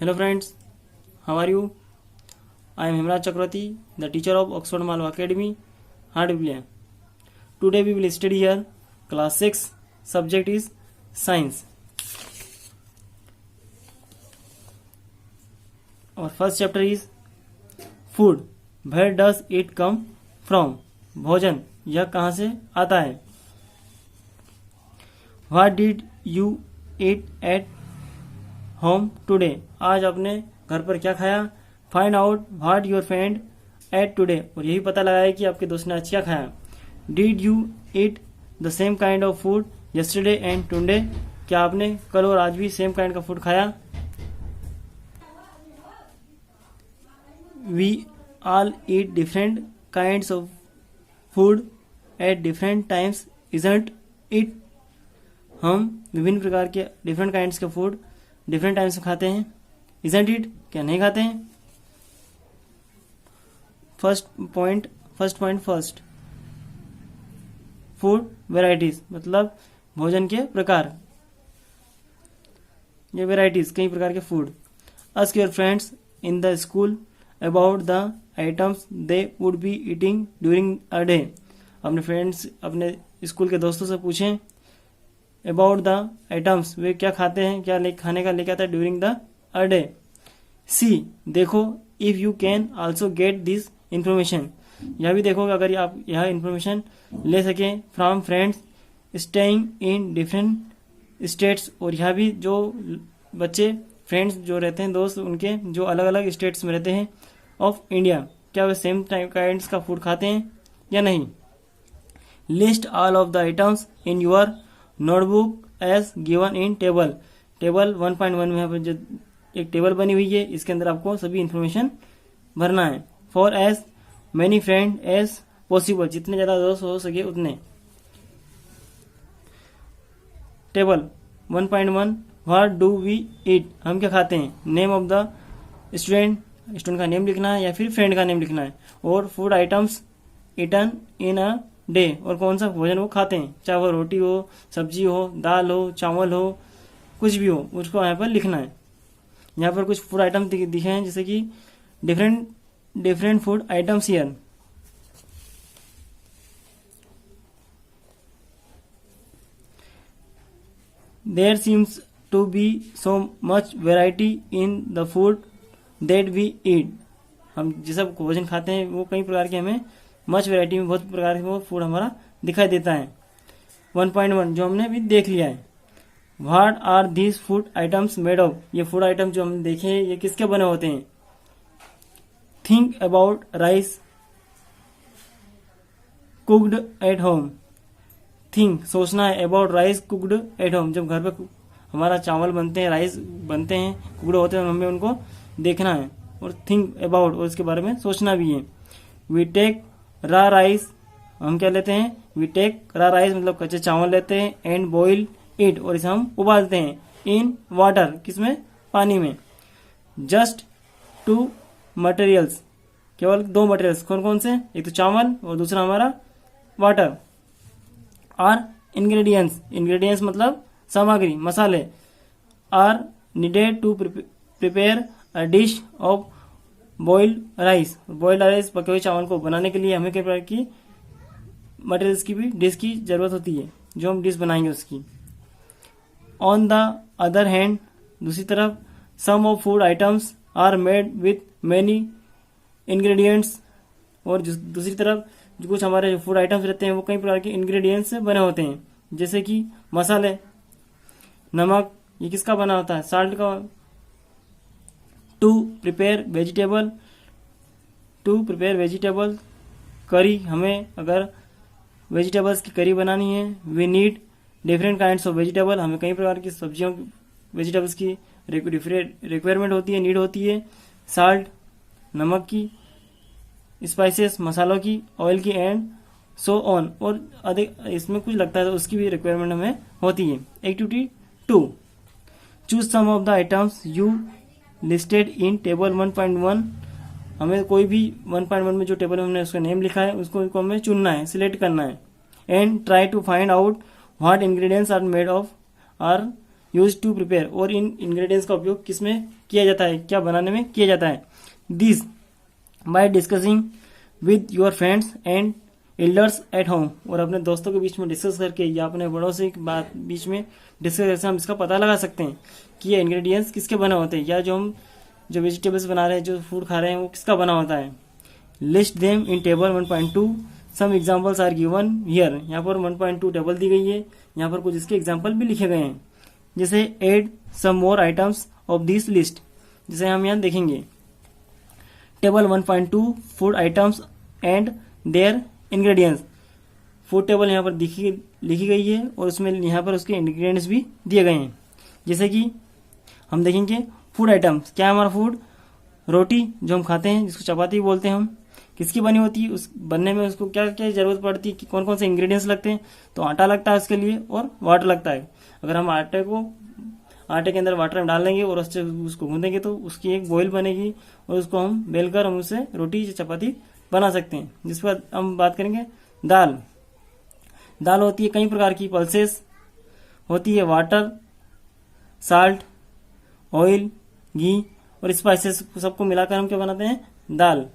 Hello friends, how are you? I am Hemraj Chakravarti, the teacher of Oxford Malwa Academy, Hardware. Today we will study here class 6, subject is science. Our first chapter is food. Where does it come from? भोजन यह कहाँ से आता है? What did you eat at home today? आज आपने घर पर क्या खाया? Find out what your friend ate today. और यही पता लगाया कि आपके दोस्त ने आज क्या खाया. Did you eat the same kind of food yesterday and today? क्या आपने कल और आज भी सेम काइंड का फूड खाया? We all eat different kinds of food at different times, isn't it? हम विभिन्न प्रकार के डिफरेंट काइंड्स का फूड डिफरेंट टाइम्स में खाते हैं. isn't it? क्या नहीं खाते हैं? फर्स्ट फूड वेराइटीज मतलब भोजन के प्रकार. ये वेराइटीज कई प्रकार के food. Ask your friends in the school about the items they would be eating during a day. अपने फ्रेंड्स अपने स्कूल के दोस्तों से पूछें अबाउट द आइटम्स, वे क्या खाते हैं, क्या खाने का लेके आता है ड्यूरिंग द अ डे. सी देखो if you can also get this information. यह भी देखो अगर आप यह इंफॉर्मेशन ले सकें from friends staying in different states. और यह भी जो बच्चे फ्रेंड्स जो रहते हैं दोस्त उनके जो अलग अलग स्टेट्स में रहते हैं ऑफ इंडिया, क्या वे सेम टाइप काइंड्स का फूड खाते हैं या नहीं. List all of the items in your notebook as given in table. Table 1.1 में यहाँ पर जो एक टेबल बनी हुई है इसके अंदर आपको सभी इंफॉर्मेशन भरना है. For as many friend as possible, जितने ज्यादा दोस्त हो सके उतने. Table 1.1 what do we eat, हम क्या खाते हैं. नेम ऑफ द स्टूडेंट का नेम लिखना है या फिर फ्रेंड का नेम लिखना है. और food items eaten in a day, और कौन सा भोजन वो खाते हैं, चाहे वो रोटी हो, सब्जी हो, दाल हो, चावल हो, कुछ भी हो उसको यहाँ पर लिखना है. यहाँ पर कुछ फूड आइटम दिखे हैं जैसे कि different food items here. There seems to be so much variety in the food that we eat. हम जिस भोजन खाते हैं वो कई प्रकार के हमें मच वेराइटी में बहुत प्रकार के वो फूड हमारा दिखाई देता है. 1.1 जो हमने अभी देख लिया है. What are these food items made of, ये फूड आइटम जो हमने देखे हैं ये किसके बने होते हैं. Think about rice cooked at home. Think सोचना है, about rice cooked at home, जब घर पे हमारा चावल बनते हैं, राइस बनते हैं, कुक्ड होते हैं, हमें उनको देखना है. और थिंक अबाउट, और इसके बारे में सोचना भी है. वी टेक रा राइस, हम क्या लेते हैं, वी टेक रा राइस मतलब कच्चे चावल लेते हैं. एंड बॉइल इट, और इसे हम उबालते हैं. इन वाटर, किसमें, पानी में. जस्ट 2 मटेरियल्स, केवल 2 मटेरियल्स. कौन कौन से, एक तो चावल और दूसरा हमारा वाटर. आर इंग्रेडिएंट्स मतलब सामग्री, मसाले. Are needed to prepare a dish of boiled rice. Boiled rice पके हुए चावल को बनाने के लिए हमें कई प्रकार की मटेरियल्स की भी डिश की जरूरत होती है जो हम डिश बनाएंगे उसकी. ऑन द अदर हैंड, दूसरी तरफ, some of food items are made with many ingredients. और दूसरी तरफ जो कुछ हमारे जो फूड आइटम्स रहते हैं वो कई प्रकार के इंग्रेडिएंट्स से बने होते हैं. जैसे कि मसाले, नमक, ये किसका बना होता है, साल्ट का. टू प्रिपेयर वेजिटेबल करी, हमें अगर वेजिटेबल्स की करी बनानी है. We need different kinds of vegetable, हमें कई प्रकार की सब्जियों वेजिटेबल्स की रिक्वायरमेंट होती है, नीड होती है. साल्ट नमक की, स्पाइसेस मसालों की, ऑयल की, एंड सो ऑन. और अधिक इसमें कुछ लगता है तो उसकी भी रिक्वायरमेंट हमें होती है. Activity 2, choose some of the items you listed in table 1.1. हमें कोई भी 1.1 में जो टेबल में हमने उसका नेम लिखा है उसको हमें चुनना है, सिलेक्ट करना है. And try to find out what ingredients are made of are use to prepare, और इन इंग्रेडिएंट्स का उपयोग किस में किया जाता है, क्या बनाने में किया जाता है। This by discussing with your friends and elders at home, और अपने दोस्तों के बीच में डिस्कस करके या अपने बड़ों से बात बीच में डिस्कस करके हम इसका पता लगा सकते हैं कि ये इंग्रेडिएंट्स किसके बने होते हैं, या जो हम जो वेजिटेबल्स बना रहे हैं, जो फूड खा रहे हैं, वो किसका बना होता है। List them in table 1.2, some examples are given here. यहाँ पर 1.2 टेबल दी गई है, यहाँ पर कुछ इसके एग्जाम्पल भी लिखे गए हैं। जैसे add some more items of this list, जैसे हम यहाँ देखेंगे table 1.2 food items and their ingredients. Food table यहाँ पर लिखी गई है और उसमें यहाँ पर उसके इंग्रेडिएंट्स भी दिए गए हैं। जैसे कि हम देखेंगे फूड आइटम्स, क्या है हमारा फूड, रोटी जो हम खाते हैं जिसको चपाती बोलते हैं हम, किसकी बनी होती है, उस बनने में उसको क्या क्या जरूरत पड़ती है, कि कौन कौन से इंग्रेडिएंट्स लगते हैं। तो आटा लगता है उसके लिए और वाटर लगता है। अगर हम आटे के अंदर वाटर में डाल देंगे और उससे उसको गूंदेंगे तो उसकी एक बॉयल बनेगी और उसको हम बेलकर हम उससे रोटी या चपाती बना सकते हैं। जिस पर हम बात करेंगे दाल होती है कई प्रकार की, पल्सेस होती है, वाटर, साल्ट, ऑयल, घी और स्पाइसेस सबको मिलाकर हम क्या बनाते हैं, दाल।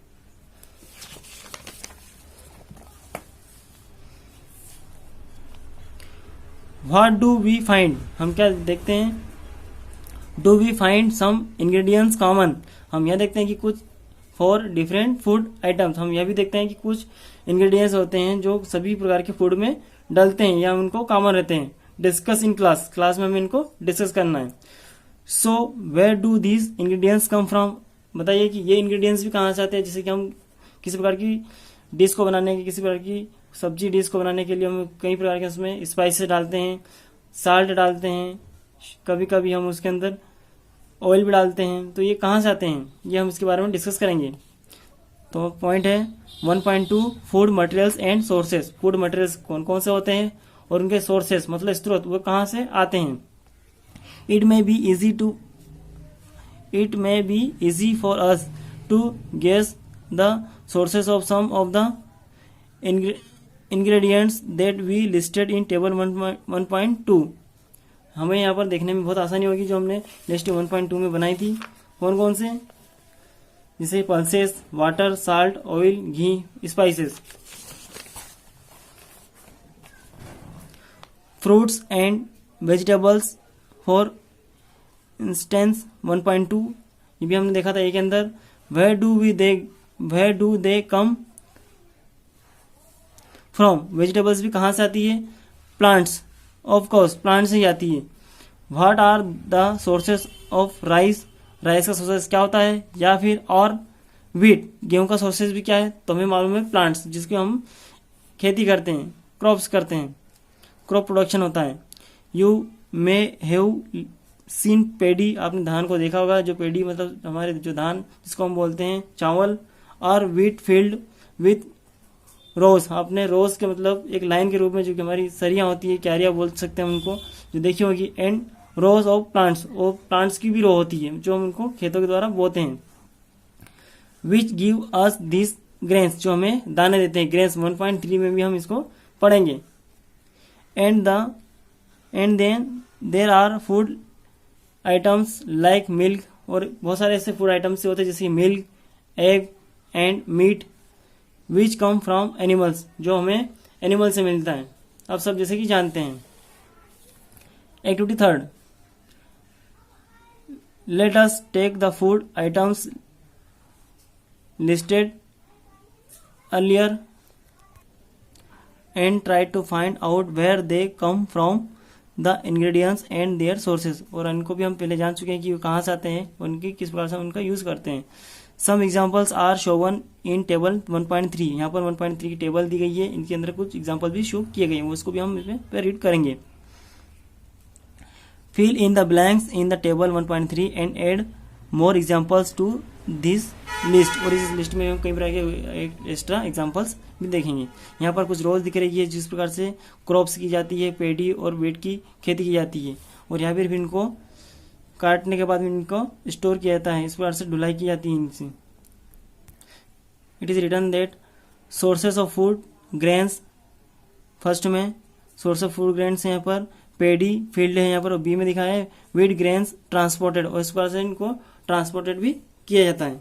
व्हाट डू वी फाइंड, हम क्या देखते हैं, do we find some ingredients common, हम यह देखते हैं कि कुछ फॉर डिफरेंट फूड आइटम्स, हम यह भी देखते हैं कि कुछ इंग्रेडिएंट्स होते हैं जो सभी प्रकार के फूड में डलते हैं या उनको कॉमन रहते हैं। डिस्कस इन क्लास में हमें इनको डिस्कस करना है। So where do these ingredients come from, बताइए कि ये इंग्रेडिएंट्स भी कहाँ से आते हैं। जैसे कि हम किसी प्रकार की डिश को बनाने की, किसी प्रकार की सब्जी डिश को बनाने के लिए हम कई प्रकार के उसमें स्पाइसेस डालते हैं, साल्ट डालते हैं, कभी कभी हम उसके अंदर ऑयल भी डालते हैं। तो ये कहाँ से आते हैं, ये हम इसके बारे में डिस्कस करेंगे। तो पॉइंट है 1.2 food materials and sources, food materials कौन कौन से होते हैं और उनके सोर्सेस मतलब स्रोत वो कहाँ से आते हैं। It may be easy for us to guess the sources of some of the ingredients that we listed in table 1.2, हमें यहाँ पर देखने में बहुत आसानी होगी जो हमने लिस्ट 1.2 में बनाई थी। कौन कौन से, जैसे pulses, water, salt, oil, ghee, spices. Fruits and vegetables for instance 1.2, ये भी हमने देखा था एक के अंदर। Where do they come from, vegetables भी कहाँ से आती है, प्लांट्स, ऑफ कोर्स प्लांट से ही आती है। What are the sources of rice, rice का सोर्सेस क्या होता है, या फिर और व्हीट, गेहूं का सोर्सेस भी क्या है, तो हमें मालूम है प्लांट्स, जिसकी हम खेती करते हैं, क्रॉप्स करते हैं, क्रॉप प्रोडक्शन होता है। यू मे हैव सीन पेडी, आपने धान को देखा होगा, जो पेडी मतलब हमारे जो धान जिसको हम बोलते हैं चावल, और व्हीट फील्ड विथ रोज, आपने रोज के मतलब एक लाइन के रूप में जो कि हमारी सरियां होती है, क्यारियां बोल सकते हैं उनको, जो देखी होगी। एंड रोज ऑफ प्लांट्स, और प्लांट्स की भी रो होती है जो हम उनको खेतों के द्वारा बोते हैं। विच गिव अस दिस ग्रेन्स, जो हमें दाने देते हैं, ग्रेन्स 1.3 में भी हम इसको पढ़ेंगे। And then there are food items like milk, और बहुत सारे ऐसे फूड आइटम्स होते हैं जैसे milk, egg and meat, which come from animals, जो हमें एनिमल से मिलता है। अब सब जैसे कि जानते हैं। Activity 3, let us take the food items listed earlier and try to find out where they come from the ingredients and their sources, और इनको भी हम पहले जान चुके हैं कि वो कहाँ से आते हैं, उनकी किस प्रकार से उनका यूज करते हैं। Some examples are shown in table 1.3, यहाँ पर 1.3 की टेबल दी गई है, इनके अंदर कुछ एग्जाम्पल भी शो किए गए हैं, उसको भी हम इसमें पे रीड करेंगे। Fill in the blanks in the table 1.3 and add more examples to this list, और इस लिस्ट में हम कई प्रकार के एक्स्ट्रा एग्जाम्पल्स भी देखेंगे। यहाँ पर कुछ रोज दिख रही है जिस प्रकार से क्रॉप्स की जाती है, पेडी और वेट की खेती की जाती है, और यहाँ पर फिर इनको काटने के बाद इनको स्टोर किया जाता है, इस प्रकार से ढुलाई की जाती है इनसे। It is written that sources of food grains, first में सोर्स ऑफ फूड ग्रेन्स यहाँ पर पेडी फील्ड है यहाँ पर, बी में दिखा है वीट ग्रेन्स ट्रांसपोर्टेड, और इस प्रकार से इनको ट्रांसपोर्टेड भी किया जाता है।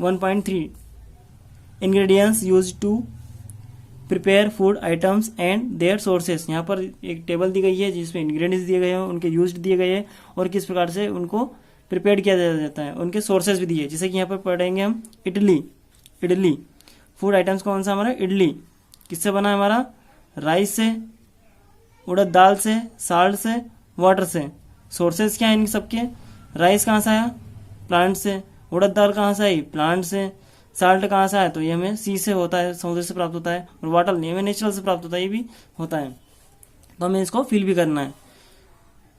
1.3 ingredients use to prepare food items and their sources. यहाँ पर एक टेबल दी गई है जिसमें इंग्रेडिएंट्स दिए गए हैं, उनके यूज दिए गए हैं और किस प्रकार से उनको प्रिपेयर किया जाता है, उनके सोर्सेस भी दिए। जैसे कि यहाँ पर पढ़ेंगे हम इडली फूड आइटम्स कौन सा हमारा, इडली किससे बना है हमारा, राइस से, उड़द दाल से, साल्ट से, वाटर से। सोर्सेस क्या है इन सबके, राइस कहाँ से आया, प्लांट से, उड़द दाल कहाँ से आई, प्लांट से, साल्ट कहाँ से आया, तो ये हमें सी से होता है, समुद्र से प्राप्त होता है, और वाटर नहीं हमें नेचुरल से प्राप्त होता है, ये भी होता है, तो हमें इसको फिल भी करना है।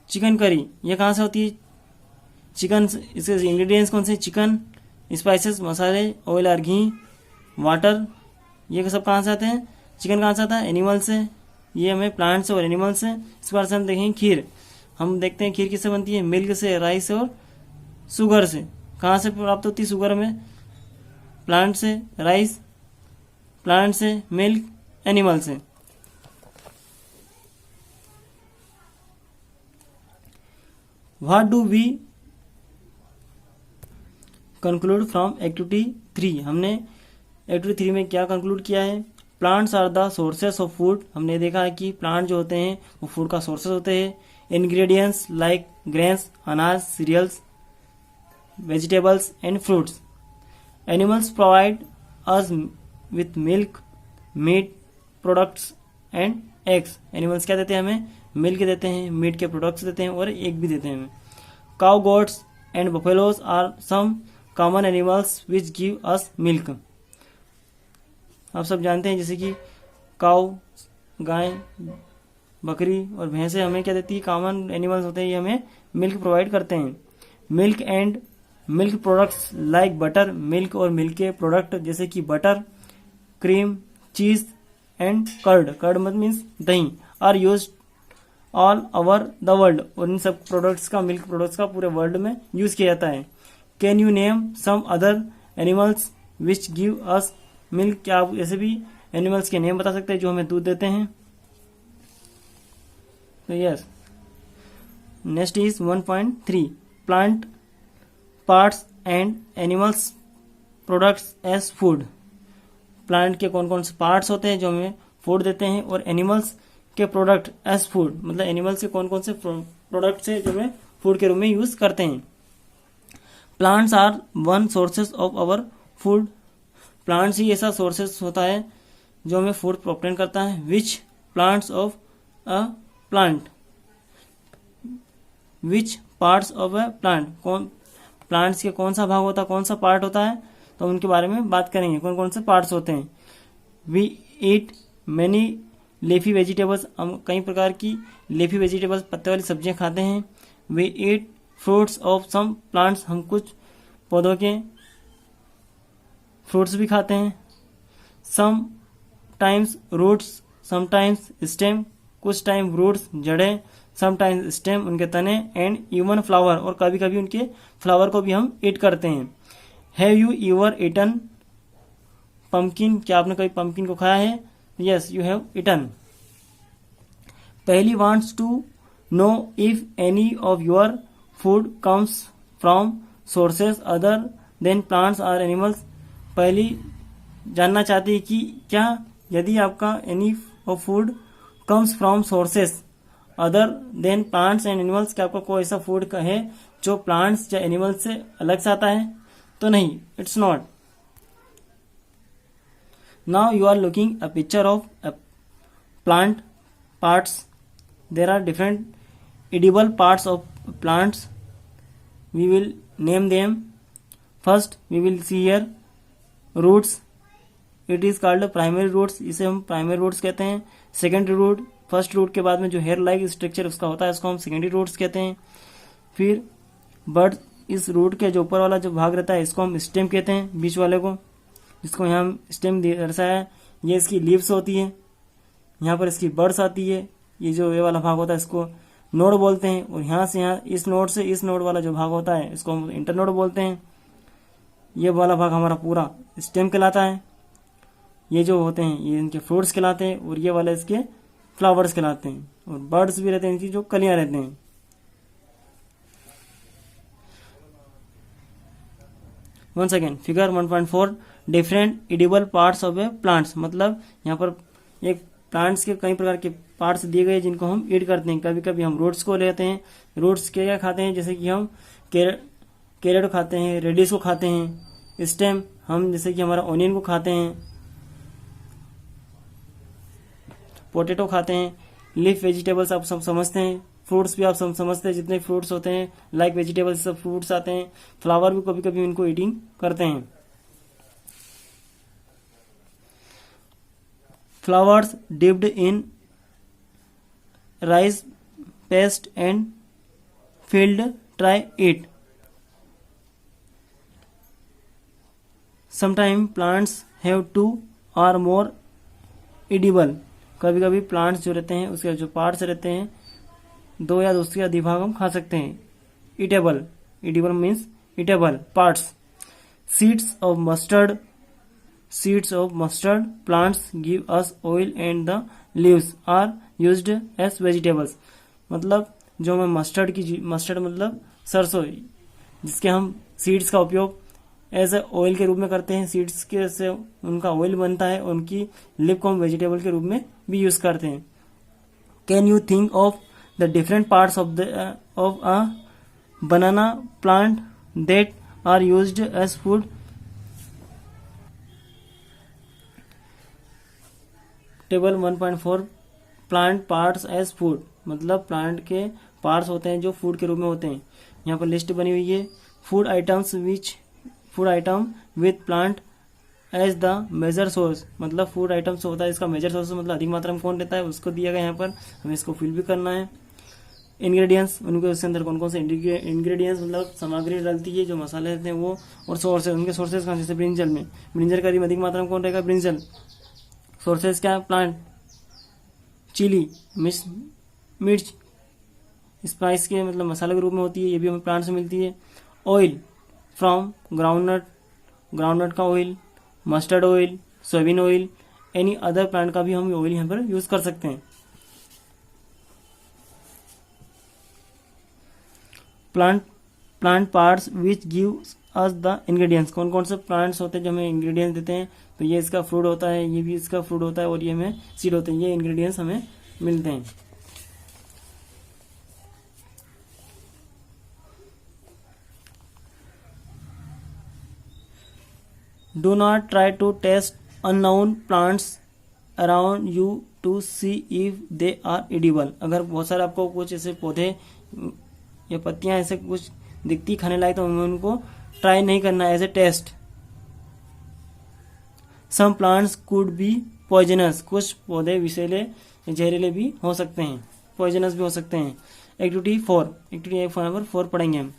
चिकन करी ये कहाँ से होती है, चिकन, इसके इंग्रेडिएंट्स कौन से, चिकन, स्पाइसेस मसाले, ऑयल और घी, वाटर, ये सब कहाँ से आते हैं, चिकन कहाँ से आता है, एनिमल से, ये हमें प्लांट से और एनिमल से। इस बार से हम देखेंगे खीर, हम देखते हैं खीर किससे बनती है, मिल्क से, राइस से और शुगर से। कहाँ से प्राप्त होती है शुगर में, प्लांट से, राइस प्लांट से, मिल्क एनिमल से। What do we conclude from activity 3, हमने एक्टिविटी 3 में क्या कंक्लूड किया है, plants are the sources of food. हमने देखा है कि प्लांट जो होते हैं वो फूड का सोर्सेस होते हैं। इंग्रेडिएंट्स लाइक ग्रेन्स, अनाज, cereals, vegetables and fruits. Animals provide us with milk, meat products and eggs. Animals क्या देते हैं हमें, मिल्क देते हैं, मीट के प्रोडक्ट्स देते हैं और एग भी देते हैं हमें। Cow, goats and buffaloes are some common animals which give us milk. आप सब जानते हैं जैसे कि काउ, गाय, बकरी और भैंसे हमें क्या देती है, कॉमन एनिमल्स होते हैं, ये हमें मिल्क प्रोवाइड करते हैं। Milk and milk products like butter, milk और मिल्क के प्रोडक्ट जैसे कि butter, cream, cheese and curd, curd मतलब मीन्स दही, are use all over the world, और इन सब प्रोडक्ट्स का, मिल्क प्रोडक्ट्स का पूरे वर्ल्ड में यूज किया जाता है। Can you name some other animals which give us milk, क्या आप ऐसे भी एनिमल्स के नेम बता सकते हैं जो हमें दूध देते हैं, तो yes. Next is 1.3 plant parts and animals products as food. Plant के कौन कौन से पार्ट्स होते हैं जो हमें फूड देते हैं, और एनिमल्स के प्रोडक्ट एज फूड मतलब एनिमल्स के कौन कौन से प्रोडक्ट्स है जो हमें फूड के रूप में यूज करते हैं। Plants are one sources of our food. Plants ही ऐसा सोर्सेस होता है जो हमें फूड प्रोवाइड करता है। Which plants of a plant, which parts of a plant, कौन प्लांट्स के कौन सा भाग होता है, कौन सा पार्ट होता है, तो उनके बारे में बात करेंगे कौन कौन से पार्ट्स होते हैं। We eat many leafy vegetables, हम कई प्रकार की लीफी वेजिटेबल्स पत्ते वाली सब्जियां खाते हैं। We eat fruits of some plants, हम कुछ पौधों के फ्रूट्स भी खाते हैं। Some times roots, sometimes stem, कुछ टाइम रूट्स जड़ें, समटाइम्स स्टेम उनके तने, एंड इवन फ्लावर, और कभी कभी उनके फ्लावर को भी हम ईट करते हैं। Have you ever eaten pumpkin, क्या आपने कभी पम्पकिन को खाया है, यस यू हैव ईटन। पहली wants to know if any of your food comes from sources other than plants और एनिमल्स। पहली जानना चाहती है कि क्या यदि आपका any of food comes from sources other than plants and animals, क्या आपका कोई ऐसा फूड का है जो प्लांट्स या एनिमल्स से अलग से आता है, तो नहीं, it's not. Now you are looking a picture of a plant parts. There are different edible parts of plants. We will name them. First we will see here roots. It is called primary roots. इसे हम primary roots कहते हैं. Secondary root, first root के बाद में जो hair like structure उसका होता है उसको हम secondary roots कहते हैं. फिर बर्ड, इस रूट के जो ऊपर वाला जो भाग रहता है इसको हम स्टेम कहते हैं, बीच वाले को, जिसको यहाँ हम स्टेम दर्शाया है. ये इसकी लीव्स होती है, यहाँ पर इसकी बर्ड्स आती है. ये जो ये वाला भाग होता है इसको नोड बोलते हैं, और यहाँ से यहाँ इस नोड से इस नोड वाला जो भाग होता है इसको हम इंटरनोड बोलते हैं. ये वाला भाग हमारा पूरा स्टेम कहलाता है. ये जो होते हैं ये इनके फ्रूट्स कहलाते हैं, और ये वाले इसके फ्लावर्स कहलाते हैं। और बर्ड्स भी रहते हैं इनकी जो कलियां रहते हैं। Once again figure 1.4 different edible parts of a plants, मतलब यहाँ पर एक प्लांट्स के कई प्रकार के पार्ट्स दिए गए जिनको हम ईट करते हैं। कभी कभी हम रूट्स को लेते हैं। रूट्स क्या खाते हैं, जैसे कि हम कैरेट को खाते हैं, रेडिस को खाते हैं। स्टेम हम जैसे कि हमारा ऑनियन को खाते हैं, पोटैटो खाते हैं। लीफ वेजिटेबल्स आप सब समझते हैं। फ्रूट्स भी आप सब समझते हैं, जितने फ्रूट्स होते हैं लाइक वेजिटेबल्स सब फ्रूट्स आते हैं। फ्लावर भी कभी कभी उनको ईटिंग करते हैं। Flowers dipped in rice paste and field try it. Sometime plants have 2 or more edible, कभी कभी प्लांट्स जो रहते हैं उसके जो पार्ट्स रहते हैं 2 या उससे अधिक भाग हम खा सकते हैं। Eatable, edible means eatable parts. Seeds of mustard plants give us oil and the leaves are used as vegetables, मतलब जो हमें मस्टर्ड मतलब सरसों, जिसके हम सीड्स का उपयोग एज ए ऑयल के रूप में करते हैं। सीड्स के से उनका ऑयल बनता है, उनकी लिप को हम वेजिटेबल के रूप में भी यूज करते हैं। Can you think of the different parts of a banana plant that are used as food? Table 1.4 plant parts as food, मतलब प्लांट के पार्ट्स होते हैं जो फूड के रूप में होते हैं। यहाँ पर लिस्ट बनी हुई है। Food item with plant as the major source, मतलब फूड आइटम्स होता है इसका मेजर सोर्स, मतलब अधिक मात्रा में कौन रहता है उसको दिया गया यहाँ पर, हमें इसको फिल भी करना है। इंग्रेडिएंट्स, उनके उसके अंदर कौन कौन से इंग्रेडिएंट्स मतलब सामग्री डलती है, जो मसाले रहते हैं वो, और सोर्सेज, उनके सोर्सेज कहाँ, जैसे ब्रिंजल में, ब्रिंजल का अधिक मात्रा में कौन रहेगा, ब्रिंजल। सोर्सेज क्या, प्लांट। चिली मिर्च स्पाइस के मतलब मसाले के रूप में होती है, ये भी हमें प्लांट से मिलती है। ऑयल फ्रॉम ग्राउंडनट का oil, mustard oil, soybean oil, any other plant का भी हम ऑयल यहाँ पर यूज कर सकते हैं। Plant parts which give us the ingredients, कौन कौन से प्लांट्स होते हैं जो हमें इंग्रेडिएंट्स देते हैं, तो ये इसका फ्रूट होता है, ये भी इसका फ्रूट होता है, और ये हमें सीड होते हैं, ये इंग्रेडिएंट्स हमें मिलते हैं। Do not try to test unknown plants around you to see if they are edible। अगर बहुत सारे आपको कुछ ऐसे पौधे या पत्तियां ऐसे कुछ दिखती खाने लायक, तो हमें उनको ट्राई नहीं करना as a taste. Some plants could be poisonous, कुछ पौधे विषैले जहरीले भी हो सकते हैं, पॉइजनस भी हो सकते हैं। एक्टिविटी 4 पढ़ेंगे हम।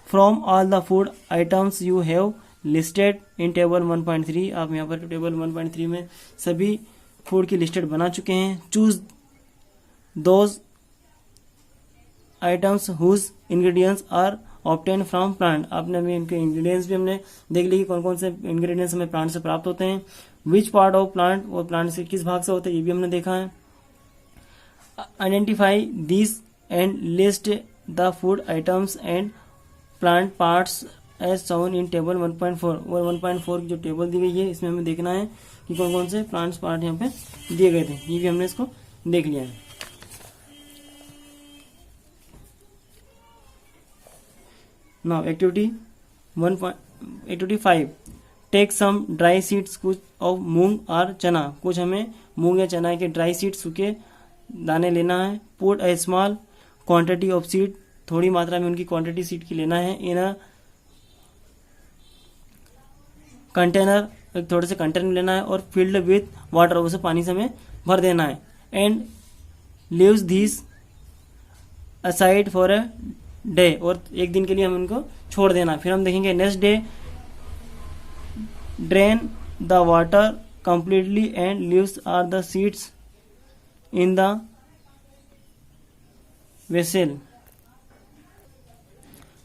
From all the food items you have listed in table 1.3, आप यहाँ पर टेबल 1.3 में सभी फूड की लिस्टेड बना चुके हैं। Choose those items whose ingredients are obtain from plant, आपने अभी इनके इंग्रेडिएंट्स भी हमने देख ली कि कौन कौन से इंग्रेडिएंट्स हमें प्लांट से प्राप्त होते हैं। विच पार्ट ऑफ प्लांट, और प्लांट से किस भाग से होते हैं ये भी हमने देखा है। Identify this and list the food items and plant parts as shown in table 1.4, और 1.4 की जो टेबल दी गई है इसमें हमें देखना है कि कौन कौन से प्लांट्स पार्ट यहाँ पे दिए गए थे, ये भी हमने इसको देख लिया है। Now activity 5 take some dry seeds कुछ ऑफ मूंग और चना, कुछ हमें मूंग या चना के ड्राई सीड सूखे दाने लेना है। Put a small quantity of seed, थोड़ी मात्रा में उनकी क्वांटिटी सीड की लेना है। इन अ कंटेनर, एक थोड़े से कंटेनर में लेना है, और फिल्ड विथ वाटर, उसे पानी से हमें भर देना है। And leaves this aside for a day, और एक दिन के लिए हम उनको छोड़ देना। फिर हम देखेंगे next day drain the water completely and leaves are the seeds in the vessel,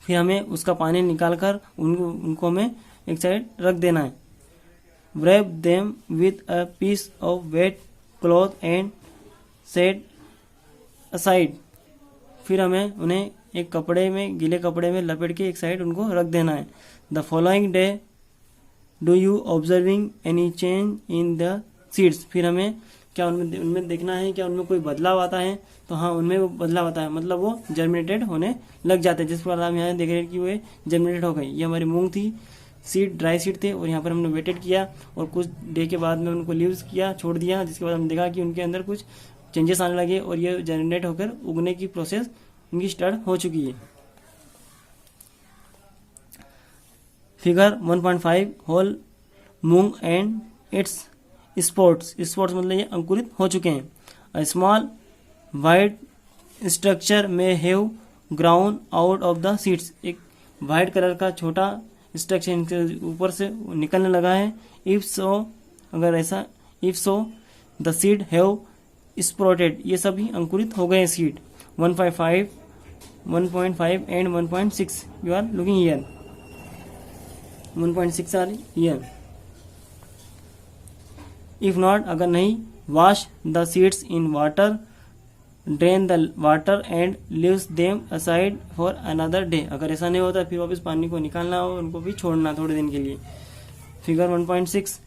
फिर हमें उसका पानी निकालकर उनको हमें एक साइड रख देना है। wrap them with a piece of wet cloth and set aside। फिर हमें उन्हें एक कपड़े में, गीले कपड़े में लपेट के एक साइड उनको रख देना है। The following day do you observing any change in the seeds. फिर हमें क्या उनमें देखना है क्या उनमें कोई बदलाव आता है। तो हाँ, उनमें वो बदलाव आता है, मतलब वो जर्मिनेटेड होने लग जाते हैं। जिस प्रकार हम यहाँ देख रहे हैं कि वो जर्मिनेटेड हो गई। ये हमारी मूंग थी, सीड ड्राई सीड थे, और यहाँ पर हमने वेटेड किया और कुछ डे के बाद में उनको लीव्स किया, छोड़ दिया, जिसके बाद हमने देखा कि उनके अंदर कुछ चेंजेस आने लगे और ये जर्मिनेट होकर उगने की प्रोसेस उनकी स्टार्ट हो चुकी है। Figure 1.5 whole moong and its sprouts. Sprouts मतलब ये अंकुरित हो चुके हैं। अ स्मॉल वाइट स्ट्रक्चर में have ground out of the seeds. एक वाइट कलर का छोटा स्ट्रक्चर इनके ऊपर से निकलने लगा है। इफ सो, अगर ऐसा, if so the seed have sprouted. ये सभी अंकुरित हो गए seed. 1.5 and 1.6 you are looking here. 1.6 are here. If not, अगर नहीं, wash the seeds in water, drain the water and leaves them aside for another day. अगर ऐसा नहीं होता फिर वापस पानी को निकालना और उनको भी छोड़ना थोड़े दिन के लिए। फिगर 1.6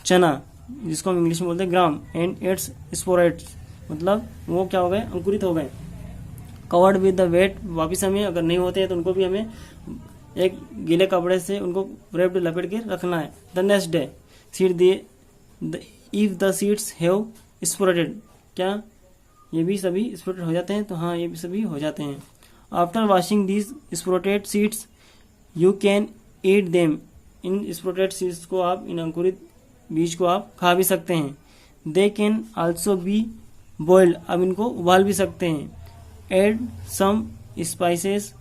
चना, जिसको हम इंग्लिश में बोलते हैं ग्राम, एंड इट्स स्पोरेट्स, मतलब वो क्या हो गए, अंकुरित हो गए। कवर्ड विद द वेट, वापिस हमें अगर नहीं होते हैं तो उनको भी हमें एक गीले कपड़े से उनको रेप्ड लपेट के रखना है। द नेक्स्ट डे सीड दे, if the seeds have sprouted, क्या ये भी सभी स्प्रोटेड हो जाते हैं? तो हाँ, ये भी सभी हो जाते हैं। After washing these sprouted seeds you can eat them. इन स्प्रोटेड सीड्स को आप, इन अंकुरित बीज को आप खा भी सकते हैं। They can also be boiled, अब इनको उबाल भी सकते हैं। एड सम स्पाइसेस,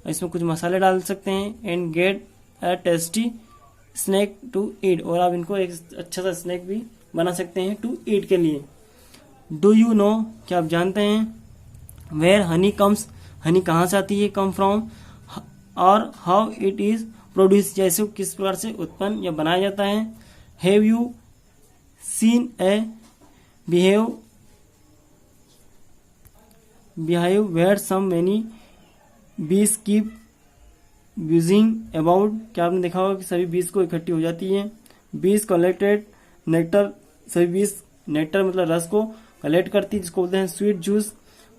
इसमें कुछ मसाले डाल सकते हैं। And get a tasty snack to eat, और आप इनको एक अच्छा सा स्नैक भी बना सकते हैं टू ईट के लिए। डू यू नो, क्या आप जानते हैं, वेयर हनी कम्स, हनी कहाँ से आती है, कम फ्रॉम, और हाउ इट इज प्रोड्यूस, जैसे किस प्रकार से उत्पन्न या बनाया जाता है। Have you seen a beehive where some many bees keep buzzing about, क्या आपने देखा होगा कि सभी बीज को इकट्ठी हो जाती है। बीज कलेक्टेड नेक्टर, सभी बीज नेक्टर मतलब रस को कलेक्ट करती है, जिसको बोलते हैं स्वीट जूस,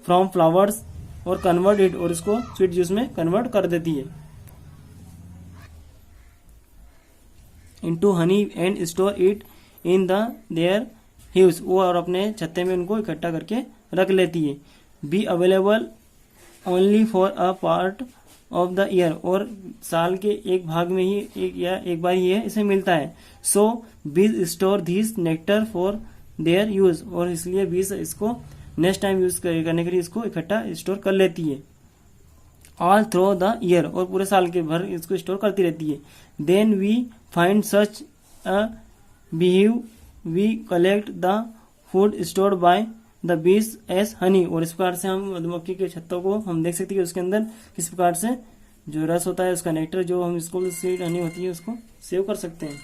फ्रॉम फ्लावर्स, और कन्वर्ट इट, और इसको स्वीट जूस में कन्वर्ट कर देती है into honey and store it in the their hives, वो और अपने छत्ते में उनको इकट्ठा करके रख लेती है। Be available only for a part of the year, और साल के एक भाग में ही एक बार ही इसे मिलता है। सो बीज store this nectar for their use, और इसलिए बीज इसको नेक्स्ट टाइम यूज करने के लिए इसको इकट्ठा स्टोर कर लेती है। ऑल थ्रू द ईयर, और पूरे साल के भर इसको स्टोर करती रहती है। Then we find such a beehive, we collect the food stored by the bees as honey, और इस प्रकार से हम मधुमक्खी के छत्तों को हम देख सकते हैं कि उसके अंदर किस प्रकार से जो रस होता है, उसका नेक्टर, जो हम इसको स्वीट हनी होती है, उसको सेव कर सकते हैं।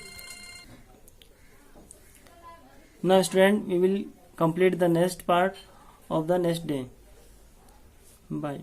Now student, we will complete the next part of the next day. Bye.